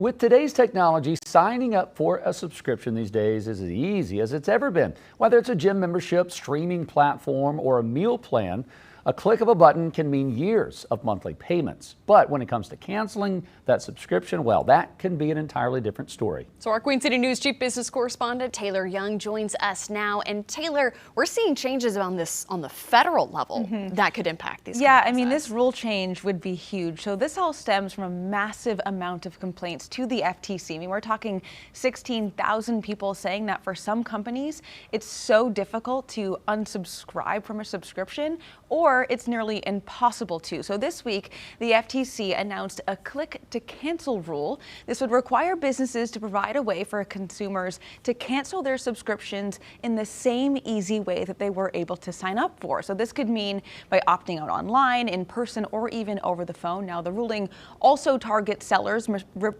With today's technology, signing up for a subscription these days is as easy as it's ever been. Whether it's a gym membership, streaming platform, or a meal plan, a click of a button can mean years of monthly payments. But when it comes to canceling that subscription, well, that can be an entirely different story. So our Queen City News Chief Business Correspondent Taylor Young joins us now. And Taylor, we're seeing changes on this on the federal level that could impact these. Yeah, I mean, this rule change would be huge. So this all stems from a massive amount of complaints to the FTC. I mean, we're talking 16,000 people saying that for some companies, it's so difficult to unsubscribe from a subscription, or it's nearly impossible to. So this week, the FTC announced a click to cancel rule. This would require businesses to provide a way for consumers to cancel their subscriptions in the same easy way that they were able to sign up for. So this could mean by opting out online, in person, or even over the phone. Now, the ruling also targets sellers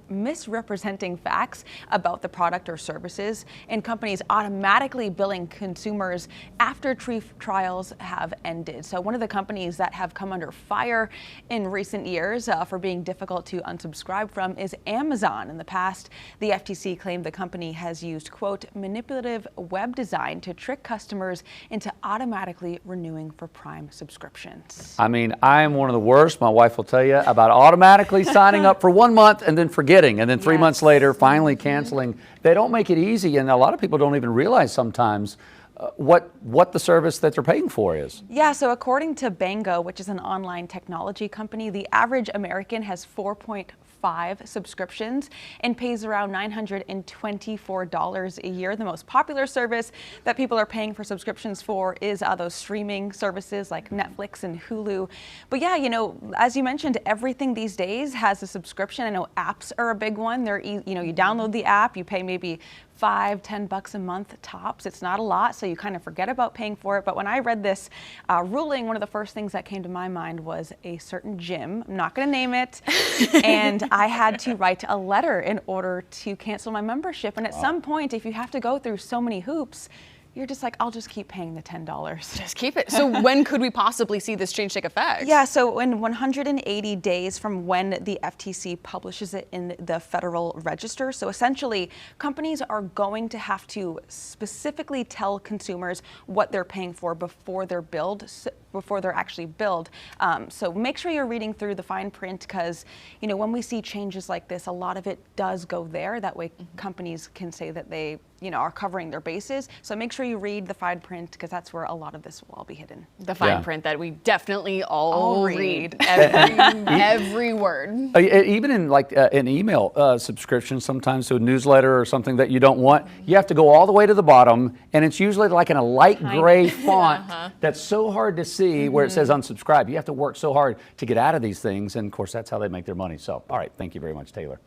misrepresenting facts about the product or services, and companies automatically billing consumers after trials have ended. So one of the companies that have come under fire in recent years for being difficult to unsubscribe from is Amazon. In the past, the FTC claimed the company has used, quote, manipulative web design to trick customers into automatically renewing for Prime subscriptions. I mean, I am one of the worst. My wife will tell you about automatically signing up for 1 month and then forgetting, and then 3 months later finally canceling. They don't make it easy, and a lot of people don't even realize sometimes what the service that they're paying for is. Yeah, so according to Bango, which is an online technology company, the average American has 4.5 subscriptions and pays around $924 a year. The most popular service that people are paying for subscriptions for is those streaming services like Netflix and Hulu. But yeah, you know, as you mentioned, everything these days has a subscription. I know apps are a big one. They're, you download the app, you pay maybe $5-10 a month tops. It's not a lot, so you kind of forget about paying for it. But when I read this ruling, one of the first things that came to my mind was a certain gym. I'm not going to name it. And I had to write a letter in order to cancel my membership. And at some point, if you have to go through so many hoops, you're just like, I'll just keep paying the $10. Just keep it. So when could we possibly see this change take effect? Yeah, so in 180 days from when the FTC publishes it in the Federal Register. So essentially, companies are going to have to specifically tell consumers what they're paying for before they're actually billed. So make sure you're reading through the fine print, because when we see changes like this, a lot of it does go there. That way companies can say that they are covering their bases. So make sure you read the fine print, because that's where a lot of this will all be hidden. The fine print that we definitely all read. Every word. Even in like an email subscription, sometimes to a newsletter or something that you don't want, you have to go all the way to the bottom, and it's usually like in a light gray font that's so hard to see where it says unsubscribe. You have to work so hard to get out of these things, and of course that's how they make their money. So, all right, thank you very much, Taylor.